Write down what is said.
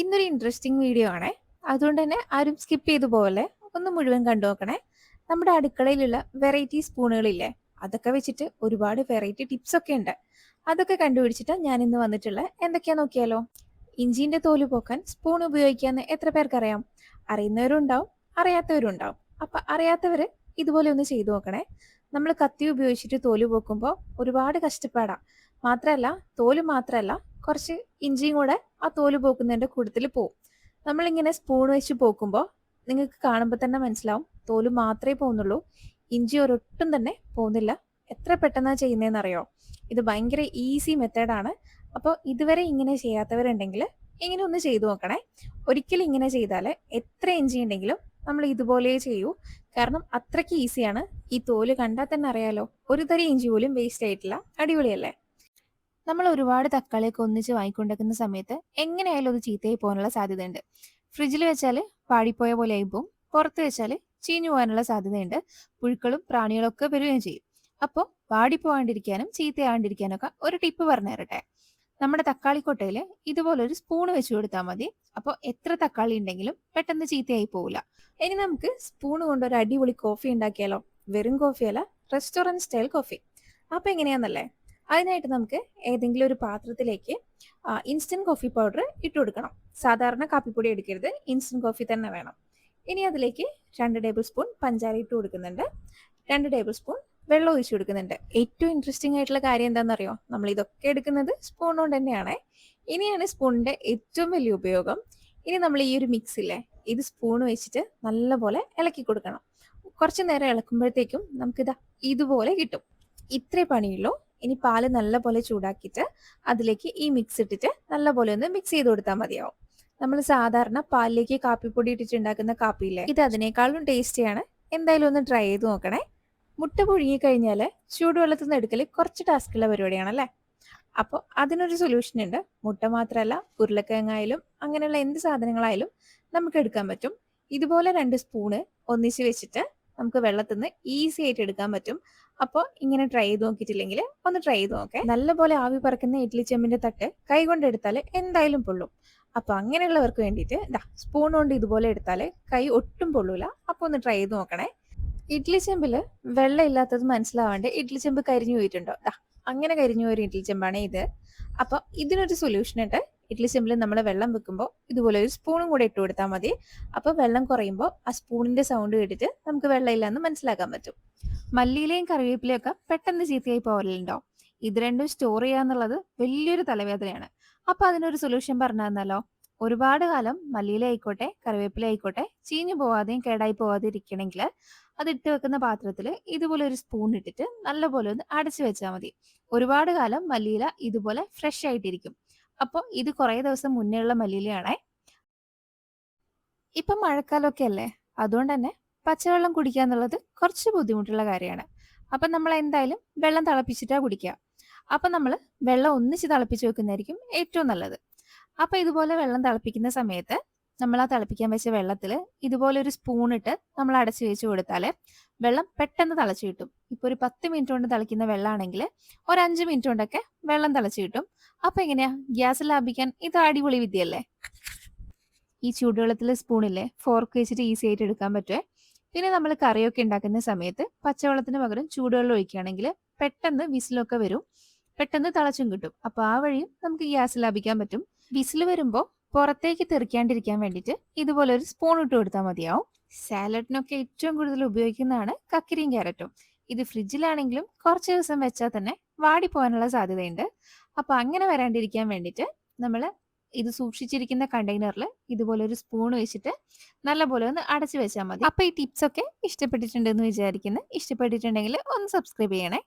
ഇന്നൊരു interesting video ആണേ. അതുകൊണ്ട് തന്നെ ആരും സ്കിപ്പ് ചെയ്തു പോലെ ഒന്ന് മുഴുവൻ കണ്ടു നോക്കണേ. നമ്മുടെ അടുക്കളയിലുള്ള വെറൈറ്റി സ്പൂണുകളില്ലേ, അതൊക്കെ വെച്ചിട്ട് ഒരുപാട് വെറൈറ്റി ടിപ്സ് ഒക്കെ ഉണ്ട്. അതൊക്കെ കണ്ടുപിടിച്ചിട്ട് ഞാൻ ഇന്ന് വന്നിട്ടുള്ള എന്തൊക്കെയാ നോക്കിയാലോ. ഇഞ്ചിന്റെ തോല് പോക്കാൻ സ്പൂൺ ഉപയോഗിക്കാന്ന് എത്ര പേർക്കറിയാം? അറിയുന്നവരും ഉണ്ടാവും, അറിയാത്തവരും ഉണ്ടാവും. അപ്പൊ അറിയാത്തവര് ഇതുപോലെ ഒന്ന് ചെയ്തു നോക്കണേ. നമ്മൾ കത്തി ഉപയോഗിച്ചിട്ട് തോല് പോക്കുമ്പോൾ ഒരുപാട് കഷ്ടപ്പാടാ. മാത്രല്ല, തോല് മാത്രല്ല, കുറച്ച് ഇഞ്ചിയും കൂടെ ആ തോല് പോക്കുന്നതിന്റെ കൂട്ടത്തിൽ പോവും. നമ്മളിങ്ങനെ സ്പൂൺ വെച്ച് പോക്കുമ്പോൾ നിങ്ങൾക്ക് കാണുമ്പോൾ തന്നെ മനസ്സിലാവും തോല് മാത്രമേ പോകുന്നുള്ളൂ, ഇഞ്ചി ഒരൊട്ടും തന്നെ പോകുന്നില്ല. എത്ര പെട്ടെന്നാ ചെയ്യുന്നതെന്ന് അറിയോ? ഇത് ഭയങ്കര ഈസി മെത്തേഡാണ്. അപ്പോൾ ഇതുവരെ ഇങ്ങനെ ചെയ്യാത്തവരുണ്ടെങ്കിൽ ഇങ്ങനെ ഒന്ന് ചെയ്തു നോക്കണേ. ഒരിക്കലും ഇങ്ങനെ ചെയ്താൽ എത്ര ഇഞ്ചി ഉണ്ടെങ്കിലും നമ്മൾ ഇതുപോലെ ചെയ്യൂ. കാരണം അത്രയ്ക്ക് ഈസിയാണ്. ഈ തോല് കണ്ടാൽ തന്നെ അറിയാലോ, ഒരു തരി ഇഞ്ചി പോലും വേസ്റ്റ് ആയിട്ടില്ല. അടിപൊളിയല്ലേ? നമ്മൾ ഒരുപാട് തക്കാളിയൊക്കെ ഒന്നിച്ച് വാങ്ങിക്കൊണ്ടിരിക്കുന്ന സമയത്ത് എങ്ങനെയായാലും അത് ചീത്തയായി പോകാനുള്ള സാധ്യതയുണ്ട്. ഫ്രിഡ്ജിൽ വെച്ചാൽ പാടിപ്പോയ പോലെ ആയി പോകും, പുറത്ത് വെച്ചാൽ ചീഞ്ഞു പോകാനുള്ള സാധ്യതയുണ്ട്. പുഴുക്കളും പ്രാണികളും ഒക്കെ വരികയും ചെയ്യും. അപ്പോൾ പാടിപ്പോകാണ്ടിരിക്കാനും ചീത്തയാകാണ്ടിരിക്കാനും ഒക്കെ ഒരു ടിപ്പ് പറഞ്ഞു തരട്ടെ. നമ്മുടെ തക്കാളിക്കൊട്ടയിൽ ഇതുപോലൊരു സ്പൂൺ വെച്ച് കൊടുത്താൽ മതി. അപ്പോൾ എത്ര തക്കാളി ഉണ്ടെങ്കിലും പെട്ടെന്ന് ചീത്തയായി പോവില്ല. ഇനി നമുക്ക് സ്പൂൺ കൊണ്ട് ഒരു അടിപൊളി കോഫി ഉണ്ടാക്കിയാലോ? വെറും കോഫിയല്ല, റെസ്റ്റോറൻറ്റ് സ്റ്റൈൽ കോഫി. അപ്പോൾ എങ്ങനെയാണെന്നല്ലേ? അതിനായിട്ട് നമുക്ക് ഏതെങ്കിലും ഒരു പാത്രത്തിലേക്ക് ഇൻസ്റ്റന്റ് കോഫി പൗഡർ ഇട്ട് കൊടുക്കണം. സാധാരണ കാപ്പിപ്പൊടി എടുക്കരുത്, ഇൻസ്റ്റന്റ് കോഫി തന്നെ വേണം. ഇനി അതിലേക്ക് 2 ടേബിൾ സ്പൂൺ പഞ്ചാര ഇട്ട് കൊടുക്കുന്നുണ്ട്. 2 ടേബിൾ സ്പൂൺ വെള്ളം ഒഴിച്ചു കൊടുക്കുന്നുണ്ട്. ഏറ്റവും ഇൻട്രസ്റ്റിംഗ് ആയിട്ടുള്ള കാര്യം എന്താണെന്നറിയോ? നമ്മൾ ഇതൊക്കെ എടുക്കുന്നത് സ്പൂൺ കൊണ്ട് തന്നെയാണ്. ഇനിയാണ് സ്പൂണിന്റെ ഏറ്റവും വലിയ ഉപയോഗം. ഇനി നമ്മൾ ഈ ഒരു മിക്സ് ഇല്ലേ, ഇത് സ്പൂൺ വെച്ചിട്ട് നല്ലപോലെ ഇളക്കി കൊടുക്കണം. കുറച്ച് നേരം ഇളക്കുമ്പോഴത്തേക്കും നമുക്കിതാ ഇതുപോലെ കിട്ടും. ഇത്രേ പണിയുള്ളൂ. ഇനി പാല് നല്ലപോലെ ചൂടാക്കിയിട്ട് അതിലേക്ക് ഈ മിക്സ് ഇട്ടിട്ട് നല്ലപോലെ ഒന്ന് മിക്സ് ചെയ്ത് കൊടുത്താൽ മതിയാവും. നമ്മൾ സാധാരണ പാലിലേക്ക് കാപ്പിപ്പൊടി ഇട്ടിട്ട് ഉണ്ടാക്കുന്ന കാപ്പിയില്ലേ, ഇത് അതിനേക്കാളും ടേസ്റ്റിയാണ്. എന്തായാലും ഒന്ന് ട്രൈ ചെയ്ത് നോക്കണേ. മുട്ട പുഴുങ്ങി കഴിഞ്ഞാൽ ചൂടുവെള്ളത്തിൽ നിന്ന് എടുക്കൽ കുറച്ച് ടാസ്കുള്ള പരിപാടിയാണല്ലേ. അപ്പോൾ അതിനൊരു സൊല്യൂഷൻ ഉണ്ട്. മുട്ട മാത്രമല്ല, ഉരുളക്കിഴങ്ങായാലും അങ്ങനെയുള്ള എന്ത് സാധനങ്ങളായാലും നമുക്ക് എടുക്കാൻ പറ്റും. ഇതുപോലെ 2 സ്പൂണ് ഒന്നിച്ച് വെച്ചിട്ട് നമുക്ക് വെള്ളത്തിൽ നിന്ന് ഈസി ആയിട്ട് എടുക്കാൻ പറ്റും. അപ്പോൾ ഇങ്ങനെ ട്രൈ ചെയ്ത് നോക്കിയിട്ടില്ലെങ്കിൽ ഒന്ന് ട്രൈ ചെയ്ത് നോക്കേ. നല്ലപോലെ ആവി പറക്കുന്ന ഇഡ്ലി ചെമ്പിന്റെ തട്ട് കൈ കൊണ്ട് എടുത്താൽ എന്തായാലും പൊള്ളും. അപ്പൊ അങ്ങനെയുള്ളവർക്ക് വേണ്ടിയിട്ട് സ്പൂൺ കൊണ്ട് ഇതുപോലെ എടുത്താൽ കൈ ഒട്ടും പൊള്ളൂല. അപ്പൊ ഒന്ന് ട്രൈ ചെയ്ത് നോക്കണേ. ഇഡ്ലി ചെമ്പില് വെള്ളം ഇല്ലാത്തത് മനസ്സിലാവാണ്ട് ഇഡ്ലി ചെമ്പ് കരിഞ്ഞു പോയിട്ടുണ്ടോ? അങ്ങനെ കരിഞ്ഞു പോയൊരു ഇഡ്ലി ചെമ്പാണ് ഇത്. അപ്പൊ ഇതിനൊരു സൊല്യൂഷൻ ഉണ്ട്. ഇഡ്ലി ചെമ്പിൽ നമ്മൾ വെള്ളം വെക്കുമ്പോൾ ഇതുപോലെ ഒരു സ്പൂണും കൂടെ ഇട്ട് കൊടുത്താൽ മതി. അപ്പൊ വെള്ളം കുറയുമ്പോൾ ആ സ്പൂണിന്റെ സൗണ്ട് കേട്ടിട്ട് നമുക്ക് വെള്ളം ഇല്ലാന്ന് മനസ്സിലാക്കാൻ പറ്റും. മല്ലിയിലയും കറിവേപ്പിലയും ഒക്കെ പെട്ടെന്ന് ചീത്തയായി പോകലുണ്ടോ? ഇത് രണ്ടും സ്റ്റോർ ചെയ്യാന്നുള്ളത് വലിയൊരു തലവേദനയാണ്. അപ്പൊ അതിനൊരു സൊല്യൂഷൻ പറഞ്ഞു തന്നാലോ? ഒരുപാട് കാലം മല്ലിയില ആയിക്കോട്ടെ കറിവേപ്പില ആയിക്കോട്ടെ ചീഞ്ഞു പോവാതെയും കേടായി പോവാതെ ഇരിക്കണമെങ്കിൽ അത് ഇട്ട് വെക്കുന്ന പാത്രത്തിൽ ഇതുപോലെ ഒരു സ്പൂൺ ഇട്ടിട്ട് നല്ലപോലെ ഒന്ന് അടച്ചു വെച്ചാൽ മതി. ഒരുപാട് കാലം മല്ലിയില ഇതുപോലെ ഫ്രഷ് ആയിട്ടിരിക്കും. അപ്പോൾ ഇത് കുറേ ദിവസം മുന്നേ ഉള്ള മല്ലിയിലയാണേ. ഇപ്പം മഴക്കാലമൊക്കെ അല്ലേ, അതുകൊണ്ട് തന്നെ പച്ചവെള്ളം കുടിക്കുക എന്നുള്ളത് കുറച്ച് ബുദ്ധിമുട്ടുള്ള കാര്യമാണ്. അപ്പം നമ്മൾ എന്തായാലും വെള്ളം തിളപ്പിച്ചിട്ടാ കുടിക്കുക. അപ്പം നമ്മൾ വെള്ളം ഒന്നിച്ച് തിളപ്പിച്ച് വെക്കുന്നതായിരിക്കും ഏറ്റവും നല്ലത്. അപ്പം ഇതുപോലെ വെള്ളം തിളപ്പിക്കുന്ന സമയത്ത് നമ്മൾ ആ തിളപ്പിക്കാൻ വെച്ച വെള്ളത്തിൽ ഇതുപോലെ ഒരു സ്പൂൺ ഇട്ട് നമ്മൾ അടച്ചു വെച്ച് കൊടുത്താൽ വെള്ളം പെട്ടെന്ന് തിളച്ച് കിട്ടും. ഇപ്പോൾ ഒരു 10 മിനിറ്റ് കൊണ്ട് തിളയ്ക്കുന്ന വെള്ളമാണെങ്കിൽ ഒരു 5 മിനിറ്റ് കൊണ്ടൊക്കെ വെള്ളം തിളച്ച് കിട്ടും. അപ്പം എങ്ങനെയാ ഗ്യാസ് ലാഭിക്കാൻ ഇത് അടിപൊളി വിദ്യയല്ലേ? ഈ ചൂടുവെള്ളത്തിൽ സ്പൂണില്ലേ ഫോർക്ക് വെച്ചിട്ട് ഈസി ആയിട്ട് എടുക്കാൻ പറ്റുമേ. പിന്നെ നമ്മൾ കറിയൊക്കെ ഉണ്ടാക്കുന്ന സമയത്ത് പച്ചവെള്ളത്തിന് പകരം ചൂടുവെള്ളം ഒഴിക്കുകയാണെങ്കിൽ പെട്ടെന്ന് വിസിലൊക്കെ വരും, പെട്ടെന്ന് തിളച്ചും കിട്ടും. അപ്പൊ ആ വഴിയും നമുക്ക് ഗ്യാസ് ലാഭിക്കാൻ പറ്റും. വിസിൽ വരുമ്പോൾ പുറത്തേക്ക് തെറിക്കാണ്ടിരിക്കാൻ വേണ്ടിയിട്ട് ഇതുപോലെ ഒരു സ്പൂൺ ഇട്ട് കൊടുത്താൽ മതിയാവും. സാലഡിനൊക്കെ ഏറ്റവും കൂടുതൽ ഉപയോഗിക്കുന്നതാണ് കക്കിരിയും ക്യാരറ്റും. ഇത് ഫ്രിഡ്ജിലാണെങ്കിലും കുറച്ച് ദിവസം വെച്ചാൽ തന്നെ വാടിപ്പോകാനുള്ള സാധ്യതയുണ്ട്. അപ്പൊ അങ്ങനെ വരാണ്ടിരിക്കാൻ വേണ്ടിയിട്ട് നമ്മൾ ഇത് സൂക്ഷിച്ചിരിക്കുന്ന കണ്ടെയ്നറിൽ ഇതുപോലെ ഒരു സ്പൂൺ വെച്ചിട്ട് നല്ലപോലെ ഒന്ന് അടച്ചു വെച്ചാൽ മതി. അപ്പൊ ഈ ടിപ്സ് ഒക്കെ ഇഷ്ടപ്പെട്ടിട്ടുണ്ടെന്ന് വിചാരിക്കുന്നു. ഇഷ്ടപ്പെട്ടിട്ടുണ്ടെങ്കിൽ ഒന്ന് സബ്സ്ക്രൈബ് ചെയ്യണേ.